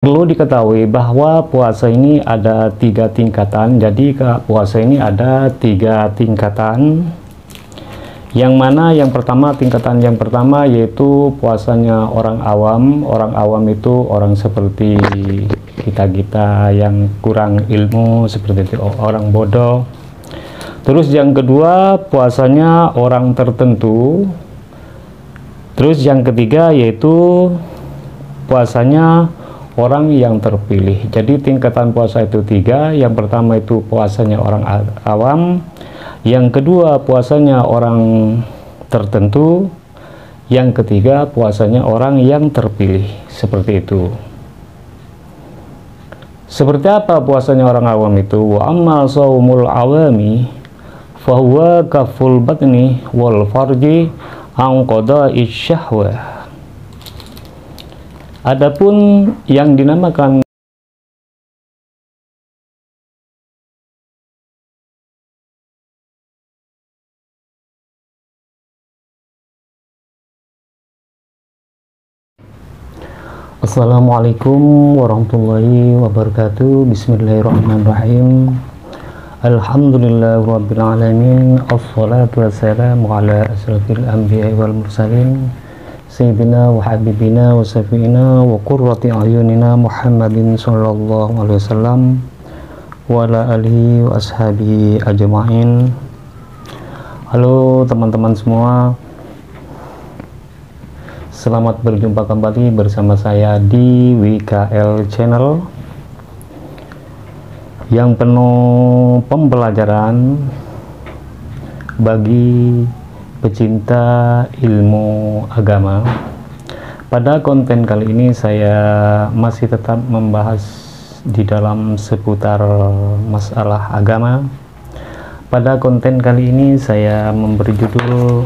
Perlu diketahui bahwa puasa ini ada 3 tingkatan. Jadi puasa ini ada 3 tingkatan. Yang mana tingkatan yang pertama yaitu puasanya orang awam. Orang awam itu orang seperti kita yang kurang ilmu, seperti itu, orang bodoh. Terus yang kedua puasanya orang tertentu. Terus yang ketiga yaitu puasanya orang yang terpilih. Jadi tingkatan puasa itu 3. Yang pertama itu puasanya orang awam, yang kedua puasanya orang tertentu, yang ketiga puasanya orang yang terpilih. Seperti itu. Seperti apa puasanya orang awam itu? Wa amma shaumul awami fahuwa kaful batni wal farji an qada'i syahwah. Adapun yang dinamakan Assalamualaikum warahmatullahi wabarakatuh. Bismillahirrahmanirrahim. Alhamdulillahirabbil alamin. Assalatu wassalamu ala asrafil anbiya'i wal mursalin Sayyidina wa habibina wa syafi'ina wa qurrati ayunina Muhammadin sallallahu alaihi wasallam wa ala alihi wa ashabihi ajma'in. Halo teman-teman semua, selamat berjumpa kembali bersama saya di WKL Channel yang penuh pembelajaran bagi pecinta ilmu agama. Pada konten kali ini saya masih tetap membahas di dalam seputar masalah agama. Pada konten kali ini saya memberi judul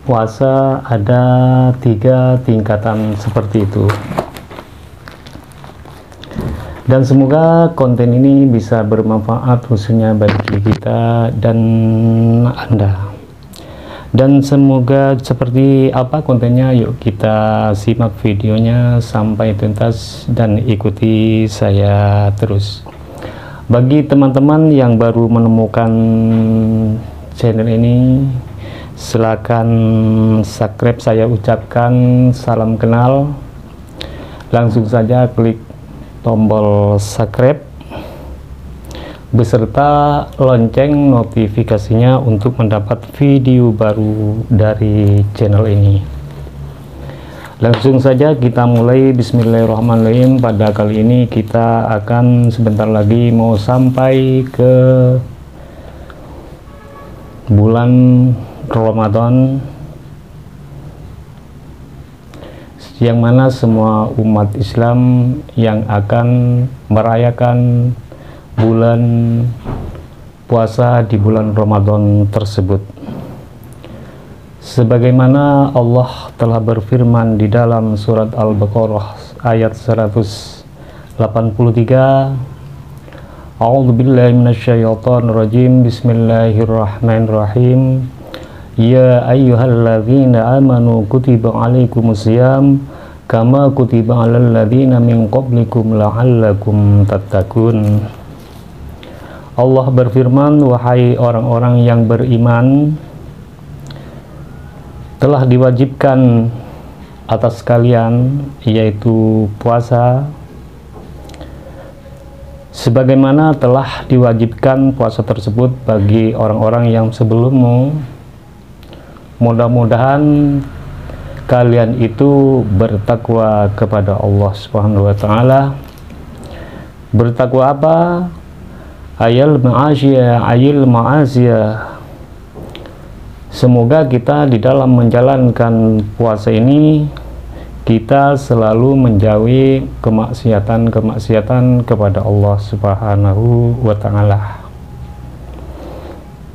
puasa ada 3 tingkatan seperti itu. Dan semoga konten ini bisa bermanfaat khususnya bagi kita dan Anda. Dan semoga seperti apa kontennya, yuk kita simak videonya sampai tuntas dan ikuti saya terus. Bagi teman-teman yang baru menemukan channel ini, silakan subscribe. Saya ucapkan salam kenal. Langsung saja klik tombol subscribe beserta lonceng notifikasinya untuk mendapat video baru dari channel ini. Langsung saja kita mulai. Bismillahirrahmanirrahim. Pada kali ini kita akan sebentar lagi mau sampai ke bulan Ramadan, yang mana semua umat Islam yang akan merayakan bulan puasa di bulan Ramadan tersebut. Sebagaimana Allah telah berfirman di dalam surat Al-Baqarah ayat 183, A'udzubillahi minasyaitonirrajim. Bismillahirrahmanirrahim. Ya ayyuhalladzina amanu kutiba alaikumusiyam kama kutiba alal ladzina min qablikum la'allakum tattaqun. Allah berfirman, wahai orang-orang yang beriman, telah diwajibkan atas kalian yaitu puasa sebagaimana telah diwajibkan puasa tersebut bagi orang-orang yang sebelummu. Mudah-mudahan kalian itu bertakwa kepada Allah Subhanahu wa taala. Bertakwa apa? Ayil ma'asiyah. Semoga kita di dalam menjalankan puasa ini kita selalu menjauhi kemaksiatan kepada Allah Subhanahu wa taala.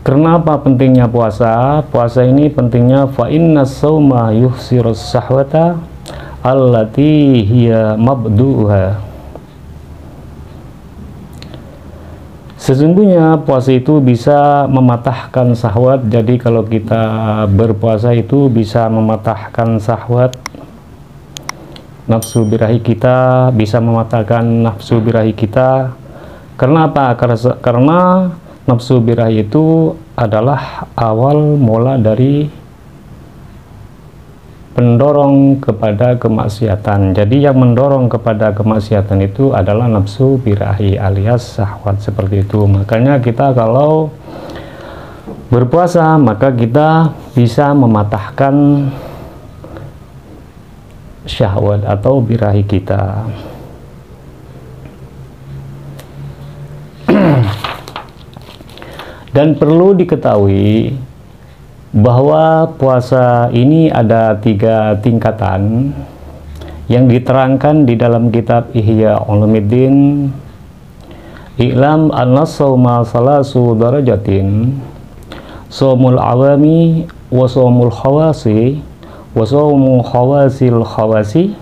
Kenapa pentingnya puasa? Puasa ini pentingnya fa inna shauma yuhsirus sahwata allati hiya mabdu'uha. Sesungguhnya puasa itu bisa mematahkan syahwat. Jadi kalau kita berpuasa itu bisa mematahkan syahwat nafsu birahi kita, bisa mematahkan nafsu birahi kita. Karena apa? Karena nafsu birahi itu adalah awal mula dari pendorong kepada kemaksiatan. Jadi yang mendorong kepada kemaksiatan itu adalah nafsu birahi alias syahwat, seperti itu. Makanya kita kalau berpuasa maka kita bisa mematahkan syahwat atau birahi kita. Dan perlu diketahui bahwa puasa ini ada 3 tingkatan yang diterangkan di dalam kitab Ihya Ulumuddin. I'lam anna shauma salasu darajatin, shaumul awami wa shaumul khawasi wa shaumu khawasil khawasi.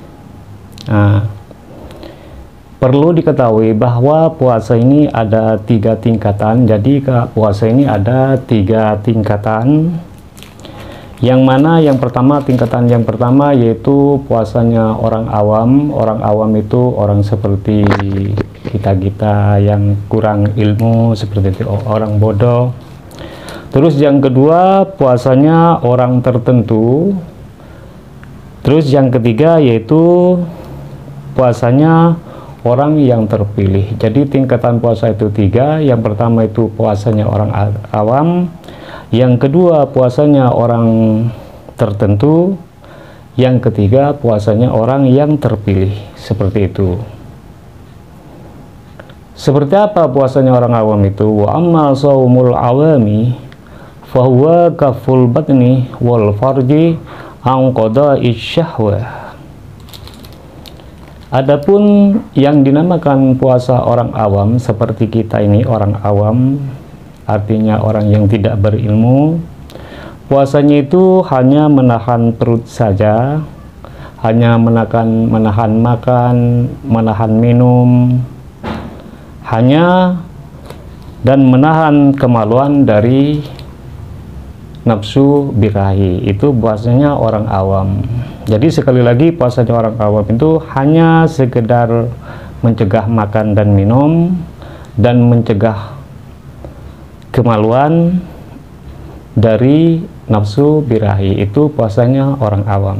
Perlu diketahui bahwa puasa ini ada 3 tingkatan. Jadi puasa ini ada 3 tingkatan. Yang mana tingkatan yang pertama yaitu puasanya orang awam. Orang awam itu orang seperti kita yang kurang ilmu, seperti itu, orang bodoh. Terus yang kedua puasanya orang tertentu. Terus yang ketiga yaitu puasanya orang yang terpilih. Jadi tingkatan puasa itu 3. Yang pertama itu puasanya orang awam, yang kedua puasanya orang tertentu, yang ketiga puasanya orang yang terpilih, seperti itu. Seperti apa puasanya orang awam itu? Wa amma shaumul awami fahuwa kaful batni wal farji an qada'i syahwah. Adapun yang dinamakan puasa orang awam, seperti kita ini orang awam, artinya orang yang tidak berilmu, puasanya itu hanya menahan perut saja, hanya menahan makan, menahan minum, hanya dan menahan kemaluan dari nafsu birahi. Itu puasanya orang awam. Jadi sekali lagi puasanya orang awam itu hanya sekedar mencegah makan dan minum dan mencegah kemaluan dari nafsu birahi. Itu puasanya orang awam.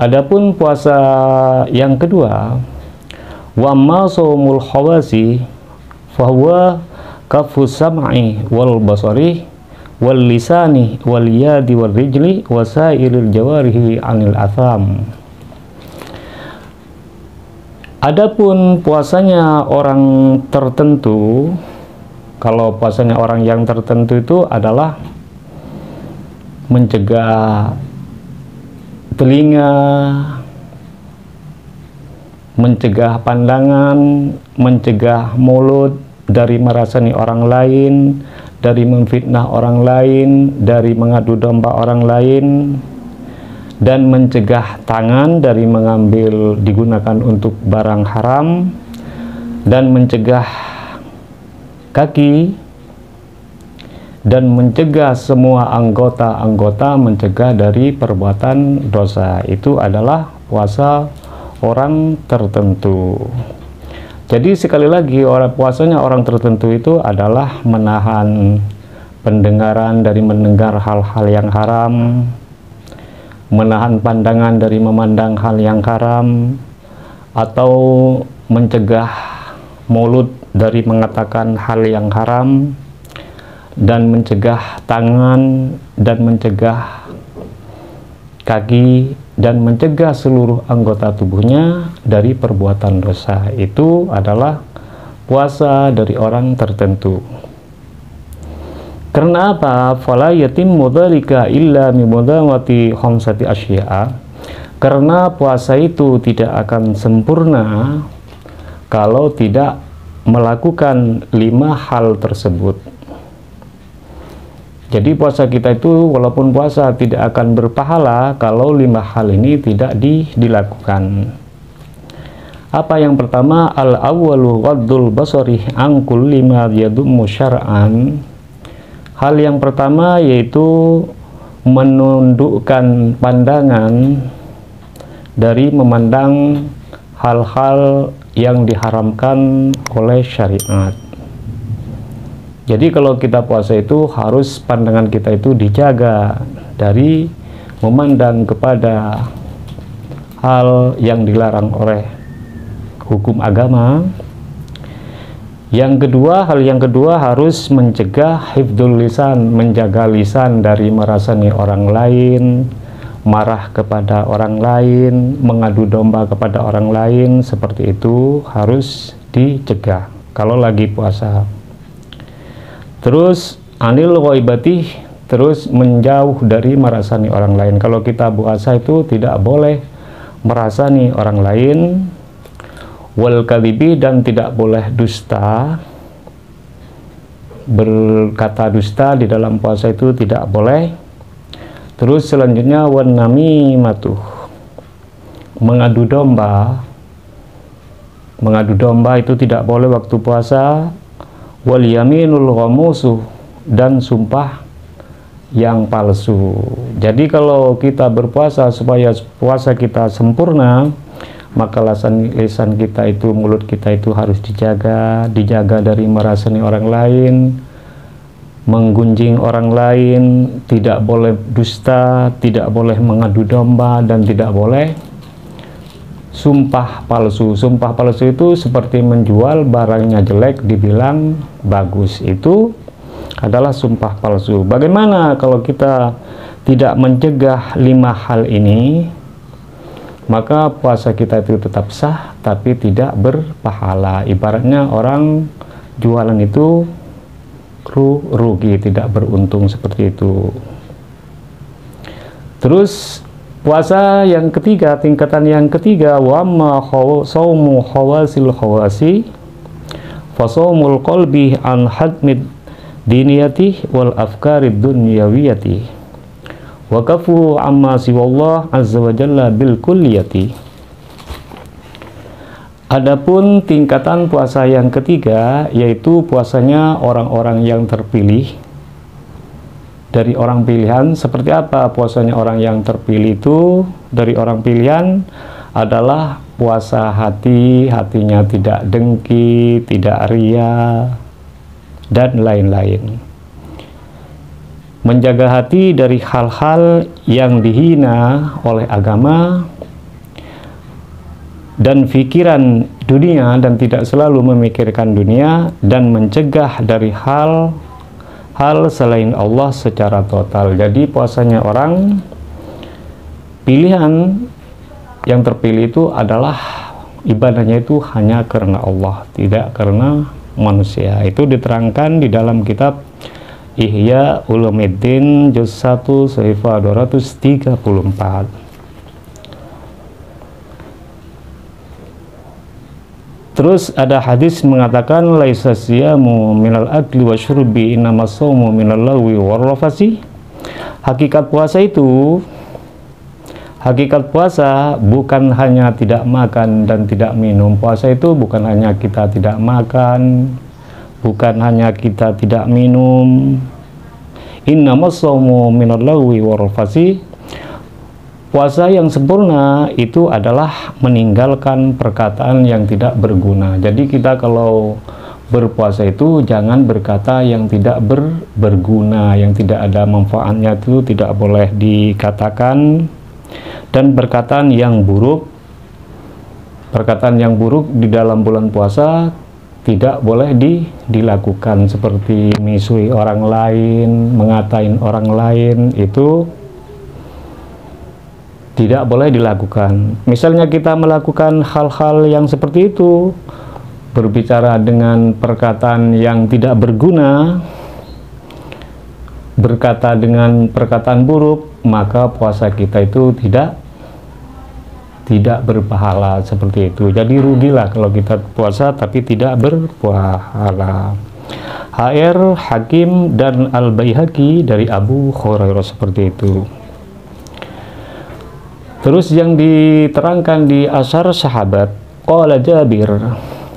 Adapun puasa yang kedua, wa ma shaumul khawasi fahuwa kafus sam'i wal basari wal lisani wal yadi wal rijli wasairil jawarihi anil atham. Adapun puasanya orang tertentu, kalau puasanya orang yang tertentu itu adalah mencegah telinga, mencegah pandangan, mencegah mulut dari merasani orang lain, dari memfitnah orang lain, dari mengadu domba orang lain, dan mencegah tangan dari mengambil digunakan untuk barang haram, dan mencegah kaki, dan mencegah semua anggota-anggota mencegah dari perbuatan dosa. Itu adalah puasa orang tertentu. Jadi sekali lagi puasanya orang tertentu itu adalah menahan pendengaran dari mendengar hal-hal yang haram, menahan pandangan dari memandang hal yang haram, atau mencegah mulut dari mengatakan hal yang haram, dan mencegah tangan, dan mencegah kaki, dan mencegah seluruh anggota tubuhnya dari perbuatan dosa. Itu adalah puasa dari orang tertentu. Karena apa? Fala yatimmu dzalika illa bi mudawati khamsati asya'a. Karena puasa itu tidak akan sempurna kalau tidak melakukan 5 hal tersebut. Jadi puasa kita itu walaupun puasa tidak akan berpahala kalau 5 hal ini tidak dilakukan. Apa yang pertama? Al-awwalu ghaddul basari an kulli ma yadummu syar'an. Hal yang pertama yaitu menundukkan pandangan dari memandang hal-hal yang diharamkan oleh syariat. Jadi kalau kita puasa itu harus pandangan kita itu dijaga dari memandang kepada hal yang dilarang oleh hukum agama. Yang kedua, hal yang kedua harus mencegah hifdzul lisan, menjaga lisan dari merasani orang lain, marah kepada orang lain, mengadu domba kepada orang lain, seperti itu harus dicegah kalau lagi puasa. Terus anil ghaibati, terus menjauh dari merasani orang lain. Kalau kita puasa itu tidak boleh merasani orang lain. Wal kadhibi, dan tidak boleh dusta, berkata dusta di dalam puasa itu tidak boleh. Terus selanjutnya wan namimatuh, mengadu domba. Mengadu domba itu tidak boleh waktu puasa. Wal yaminul ghamusu, dan sumpah yang palsu. Jadi kalau kita berpuasa supaya puasa kita sempurna, maka lisan kita itu, mulut kita itu harus dijaga dari merasani orang lain, menggunjing orang lain, tidak boleh dusta, tidak boleh mengadu domba, dan tidak boleh sumpah palsu. Sumpah palsu itu seperti menjual barangnya jelek dibilang bagus, itu adalah sumpah palsu. Bagaimana kalau kita tidak mencegah 5 hal ini? Maka puasa kita itu tetap sah tapi tidak berpahala. Ibaratnya orang jualan itu rugi, tidak beruntung, seperti itu. Terus puasa yang ketiga, tingkatan yang ketiga, wa amma shaumu khawasil khawasi fa shaumul qalbi an hadmid diniyati wal afkarid dunyawiyati wa kafu amma siwallah azza wa jalla bil kulliyati. Adapun tingkatan puasa yang ketiga, yaitu puasanya orang-orang yang terpilih dari orang pilihan. Seperti apa puasanya orang yang terpilih itu? Dari orang pilihan adalah puasa hati, hatinya tidak dengki, tidak ria, dan lain-lain. Menjaga hati dari hal-hal yang dihina oleh agama dan pikiran dunia, dan tidak selalu memikirkan dunia, dan mencegah dari hal selain Allah secara total. Jadi puasanya orang pilihan yang terpilih itu adalah ibadahnya itu hanya karena Allah, tidak karena manusia. Itu diterangkan di dalam kitab Ihya Ulumuddin juz 1 sahifah 234. Terus ada hadis mengatakan laisa siyamu minal akli wa syurbi innamas shaumu minal lagwi war rafasi. Hakikat puasa bukan hanya tidak makan dan tidak minum. Puasa itu bukan hanya kita tidak makan, bukan hanya kita tidak minum. Innamas shaumu minal lagwi war rafasi. Puasa yang sempurna itu adalah meninggalkan perkataan yang tidak berguna. Jadi kita kalau berpuasa itu jangan berkata yang tidak berguna, yang tidak ada manfaatnya, itu tidak boleh dikatakan. Dan perkataan yang buruk di dalam bulan puasa tidak boleh dilakukan, seperti misui orang lain, mengatain orang lain, itu tidak boleh dilakukan. Misalnya kita melakukan hal-hal yang seperti itu, berbicara dengan perkataan yang tidak berguna, berkata dengan perkataan buruk, maka puasa kita itu tidak berpahala, seperti itu. Jadi rugilah kalau kita puasa tapi tidak berpahala. HR Hakim dan Al-Baihaqi dari Abu Hurairah, seperti itu. Terus yang diterangkan di Asar Sahabat Qala Jabir,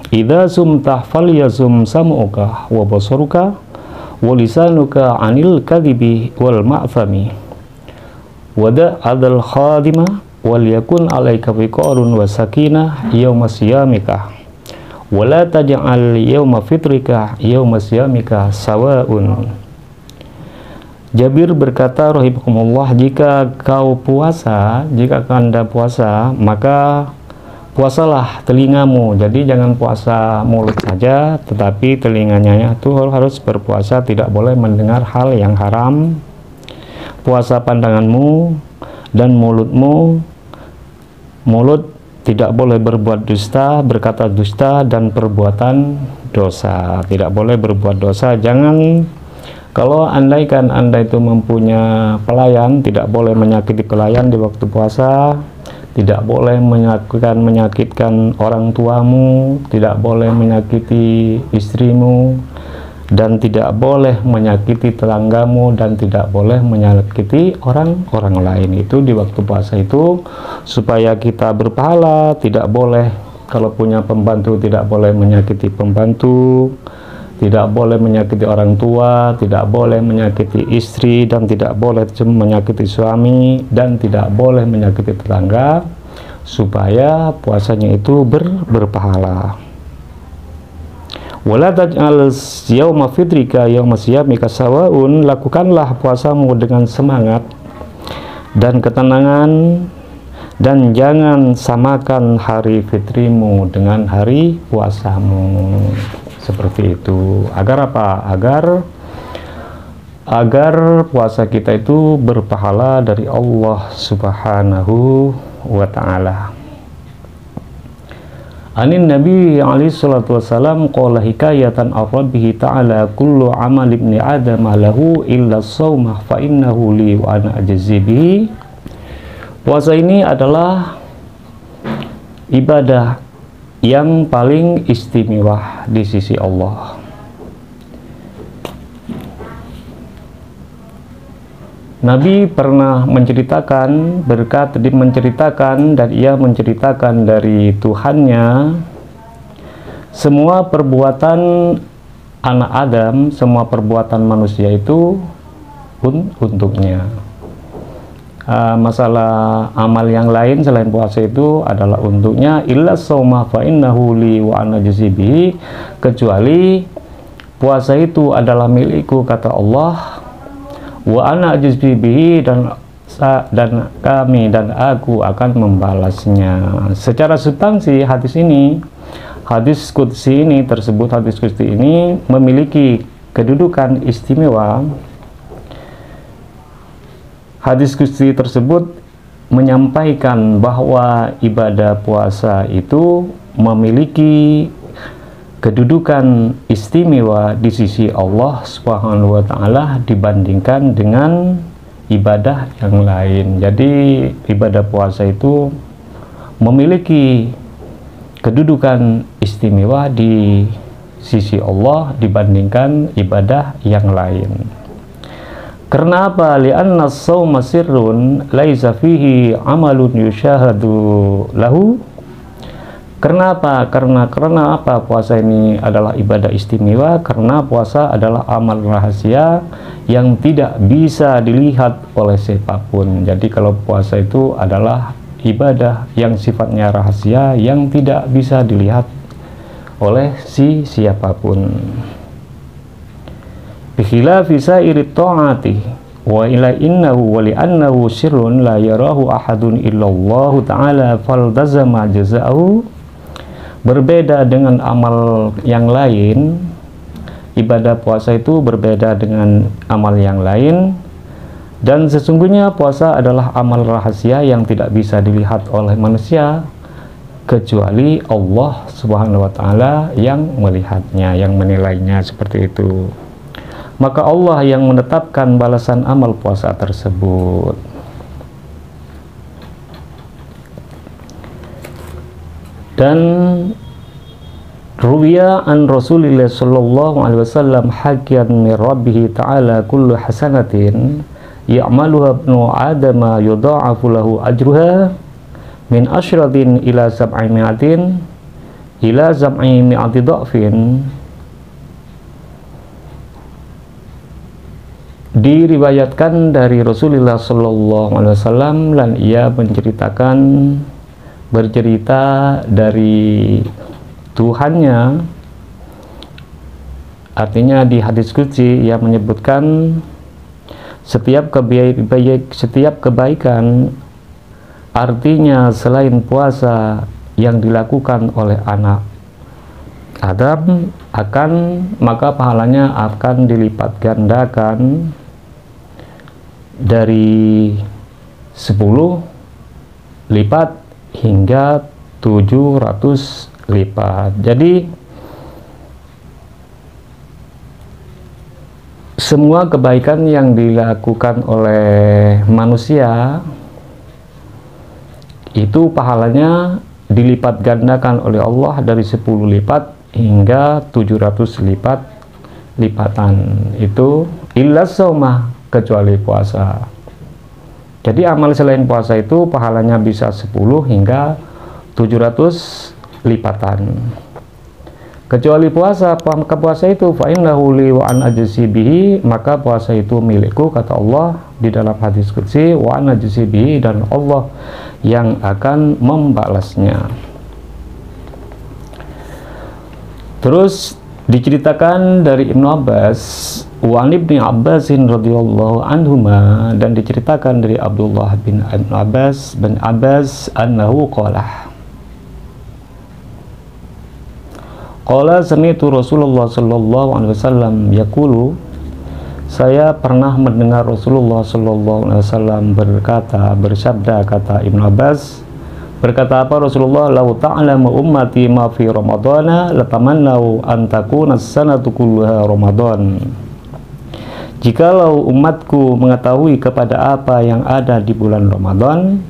idza sumta falyasum sam'uka wa basaruka wa lisanuka 'anil kadhibi wal ma'thami wada' adal khadima wal yakun 'alaika wiqarun wa sakinah yawma siyamika wa la taj'al yawma fitrika yawma siyamika sawa'un. Jabir berkata rahimahumullah, jika Anda puasa, maka puasalah telingamu. Jadi jangan puasa mulut saja, tetapi telinganya itu harus berpuasa, tidak boleh mendengar hal yang haram. Puasa pandanganmu dan mulutmu. Mulut tidak boleh berbuat dusta, berkata dusta, dan perbuatan dosa. Tidak boleh berbuat dosa. Jangan, kalau andaikan Anda itu mempunyai pelayan, tidak boleh menyakiti pelayan di waktu puasa. Tidak boleh menyakitkan orang tuamu, tidak boleh menyakiti istrimu, dan tidak boleh menyakiti tetanggamu, dan tidak boleh menyakiti orang lain. Itu di waktu puasa itu supaya kita berpahala. Tidak boleh, kalau punya pembantu, tidak boleh menyakiti pembantu, tidak boleh menyakiti orang tua, tidak boleh menyakiti istri, dan tidak boleh menyakiti suami, dan tidak boleh menyakiti tetangga, supaya puasanya itu berpahala. Wala taj'al yauma fitrika yauma siyamika sawa'un, lakukanlah puasamu dengan semangat dan ketenangan, dan jangan samakan hari fitrimu dengan hari puasamu. Seperti itu. Agar apa? Agar puasa kita itu berpahala dari Allah Subhanahu wa ta'ala. Anin Nabi alaihi salatu wassalam qala hikayatan ar-rabbihi ta'ala kullu amal ibni adam lahu illa shaumah fa innahu li wa ana ajzi bihi. Puasa ini adalah ibadah yang paling istimewa di sisi Allah. Nabi pernah menceritakan, dan ia menceritakan dari Tuhannya, semua perbuatan anak Adam, semua perbuatan manusia itu untuknya. Masalah amal yang lain selain puasa itu adalah untuknya, illa shauma fa innahu li wa ana jazibi, kecuali puasa itu adalah milikku, kata Allah, wa ana jazibi, dan kami dan aku akan membalasnya. Secara substansi hadis qudsi ini memiliki kedudukan istimewa. Hadis qudsi tersebut menyampaikan bahwa ibadah puasa itu memiliki kedudukan istimewa di sisi Allah Subhanahu wa ta'ala dibandingkan dengan ibadah yang lain. Jadi ibadah puasa itu memiliki kedudukan istimewa di sisi Allah dibandingkan ibadah yang lain. Karena apa? Li'anna as-shauma sirrun laisa fihi amalun yushahadu lahu. Karena apa? Karena apa puasa ini adalah ibadah istimewa? Karena puasa adalah amal rahasia yang tidak bisa dilihat oleh siapapun. Jadi kalau puasa itu adalah ibadah yang sifatnya rahasia, yang tidak bisa dilihat oleh siapapun. Bikhilafi sa'iri ta'ati wa ila innahu wa li'annahu sirrun la yarahu ahadun illallahu ta'ala faldazama jaza'ahu. Berbeda dengan amal yang lain, ibadah puasa itu berbeda dengan amal yang lain, dan sesungguhnya puasa adalah amal rahasia yang tidak bisa dilihat oleh manusia kecuali Allah Subhanahu wa ta'ala yang melihatnya, yang menilainya, seperti itu. Maka Allah yang menetapkan balasan amal puasa tersebut. Dan ruwiya an Rasulillah sallallahu alaihi wasallam hakian min rabbih ta'ala kullu hasanatin ya'maluha ibnu adama yudha'afu lahu ajruha min asyratin ila sab'i mi'atin ila zam'i mi'ati dha'fin, diriwayatkan dari Rasulullah sallallahu alaihi wasallam, dan ia bercerita dari Tuhannya. Artinya di hadis qudsi ia menyebutkan setiap kebaikan, artinya selain puasa yang dilakukan oleh anak Adam, maka pahalanya akan dilipat gandakan dari 10 lipat hingga 700 lipat. Jadi semua kebaikan yang dilakukan oleh manusia itu pahalanya dilipat gandakan oleh Allah dari 10 lipat hingga 700 lipatan. Itu illa shaumah, kecuali puasa. Jadi amal selain puasa itu pahalanya bisa 10 hingga 700 lipatan. Kecuali puasa, maka puasa itu fa innahu li wa an ajzi bihi, maka puasa itu milikku, kata Allah di dalam hadis qudsi, wa an ajzi bihi, dan Allah yang akan membalasnya. Terus diceritakan dari Ibnu Abbas, wa an Ibnu Abbasin radhiyallahu anhuma, dan diceritakan dari Abdullah bin Abbas annahu qala sami'tu Rasulullah sallallahu alaihi wasallam yaqulu, saya pernah mendengar Rasulullah sallallahu alaihi wasallam bersabda, kata Ibnu Abbas, berkata apa Rasulullah, lau ta'lamu ummati ma fi ramadana latamannau an takuna as-sanatu kulluha ramadan. Jikalau umatku mengetahui kepada apa yang ada di bulan Ramadan,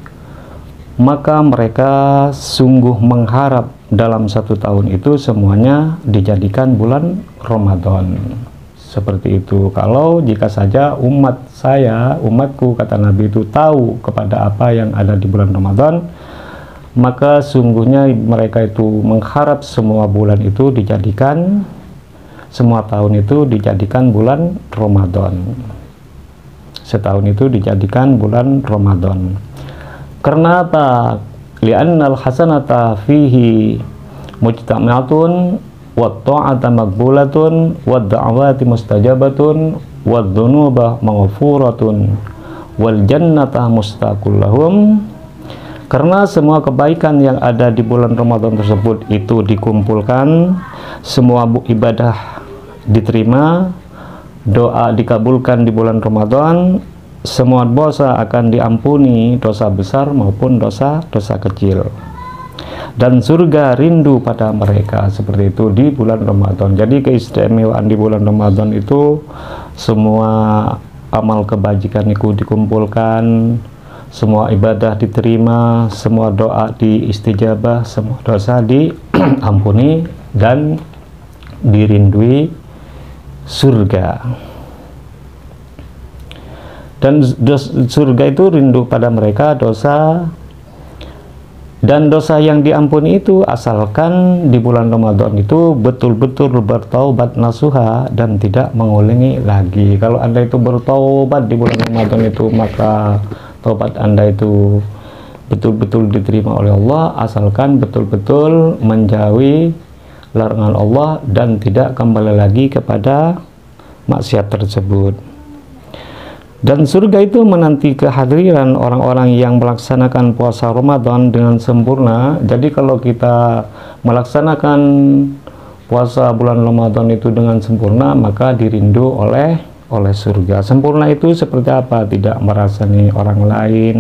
maka mereka sungguh mengharap dalam 1 tahun itu semuanya dijadikan bulan Ramadan. Seperti itu. Kalau jika saja umatku, kata Nabi itu, tahu kepada apa yang ada di bulan Ramadan, maka sungguhnya mereka itu mengharap semua bulan itu dijadikan, semua tahun itu dijadikan bulan Ramadan. Setahun itu dijadikan bulan Ramadan. Karena apa? Li'annal hasanata fihi mujtami'atun, wa ta'ata maqbulatun, wa da'awati mustajabatun, wa dhunuba maghfuratun, wal jannata mustaqul lahum. Karena semua kebaikan yang ada di bulan Ramadan tersebut itu dikumpulkan, semua ibadah diterima, doa dikabulkan di bulan Ramadan, semua dosa akan diampuni, dosa besar maupun dosa kecil, dan surga rindu pada mereka. Seperti itu di bulan Ramadan. Jadi keistimewaan di bulan Ramadan itu semua amal kebajikan itu dikumpulkan, semua ibadah diterima, semua doa diistijabah, semua dosa diampuni, dan dirindui surga. Dan surga itu rindu pada mereka dosa, dan dosa yang diampuni itu asalkan di bulan Ramadan itu betul-betul bertaubat nasuha dan tidak mengulangi lagi. Kalau Anda itu bertaubat di bulan Ramadan itu, maka taubat Anda itu betul-betul diterima oleh Allah, asalkan betul-betul menjauhi larangan Allah dan tidak kembali lagi kepada maksiat tersebut. Dan surga itu menanti kehadiran orang-orang yang melaksanakan puasa Ramadan dengan sempurna. Jadi kalau kita melaksanakan puasa bulan Ramadan itu dengan sempurna, maka dirindu oleh surga. Sempurna itu seperti apa? Tidak merasani orang lain,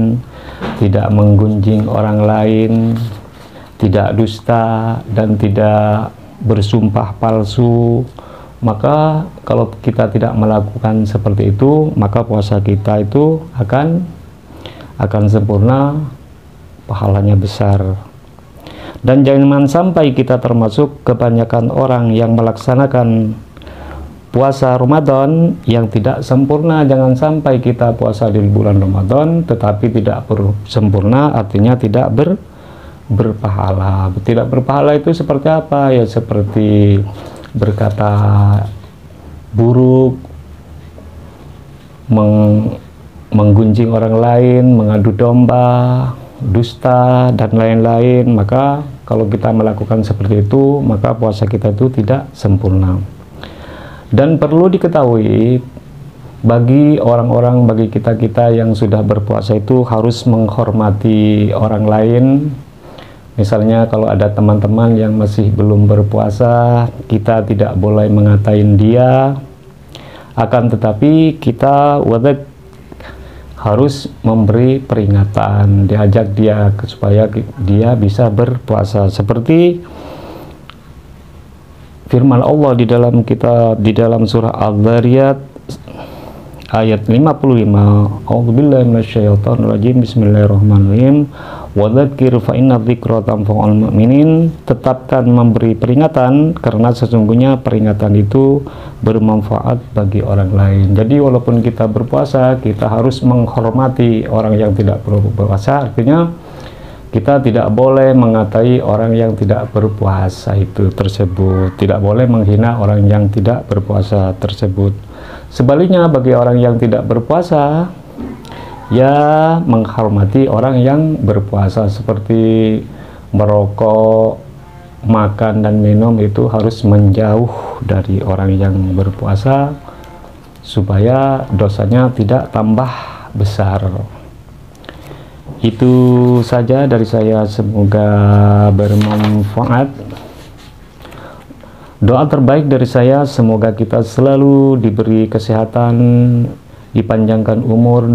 tidak menggunjing orang lain, tidak dusta, dan tidak bersumpah palsu. Maka kalau kita tidak melakukan seperti itu, maka puasa kita itu akan sempurna, pahalanya besar. Dan jangan sampai kita termasuk kebanyakan orang yang melaksanakan puasa Ramadan yang tidak sempurna. Jangan sampai kita puasa di bulan Ramadan tetapi tidak sempurna, artinya tidak berpahala. Tidak berpahala itu seperti apa? Ya seperti berkata buruk, menggunjing orang lain, mengadu domba, dusta, dan lain-lain. Maka kalau kita melakukan seperti itu, maka puasa kita itu tidak sempurna. Dan perlu diketahui, bagi orang-orang, bagi kita-kita yang sudah berpuasa itu harus menghormati orang lain. Misalnya kalau ada teman-teman yang masih belum berpuasa, kita tidak boleh mengatain dia. Akan tetapi kita harus memberi peringatan, diajak dia supaya dia bisa berpuasa. Seperti firman Allah di dalam surah Al-Dzariyat ayat 55. A'udzubillahi minasyaitonirrajim. Bismillahirrahmanirrahim. Wa dzakir fa inna dzikra tanfa'ul mu'minin. Tetapkan memberi peringatan karena sesungguhnya peringatan itu bermanfaat bagi orang lain. Jadi walaupun kita berpuasa, kita harus menghormati orang yang tidak berpuasa. Artinya kita tidak boleh mengatai orang yang tidak berpuasa itu tersebut. Tidak boleh menghina orang yang tidak berpuasa tersebut. Sebaliknya bagi orang yang tidak berpuasa, ya menghormati orang yang berpuasa, seperti merokok, makan dan minum itu harus menjauh dari orang yang berpuasa supaya dosanya tidak tambah besar. Itu saja dari saya, semoga bermanfaat. Doa terbaik dari saya, semoga kita selalu diberi kesehatan, dipanjangkan umur,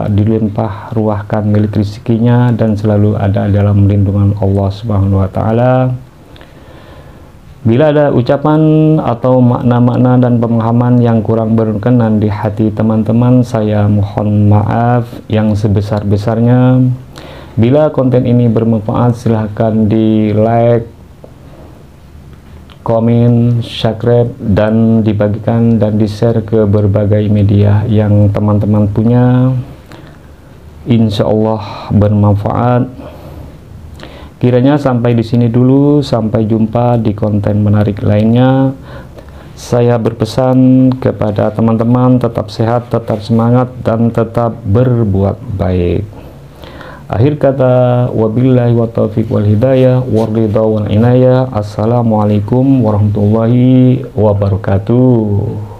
dilimpah ruahkan milik rezekinya, dan selalu ada dalam lindungan Allah Subhanahu wa Ta'ala. Bila ada ucapan atau makna-makna dan pemahaman yang kurang berkenan di hati teman-teman, saya mohon maaf yang sebesar-besarnya. Bila konten ini bermanfaat, silahkan di like, komen, subscribe, dan dibagikan dan di-share ke berbagai media yang teman-teman punya. Insya Allah bermanfaat. Kiranya sampai di sini dulu, sampai jumpa di konten menarik lainnya. Saya berpesan kepada teman-teman tetap sehat, tetap semangat, dan tetap berbuat baik. Akhir kata, wabillahi wa taufiq wal hidayah waridha wal inayah. Assalamualaikum warahmatullahi wabarakatuh.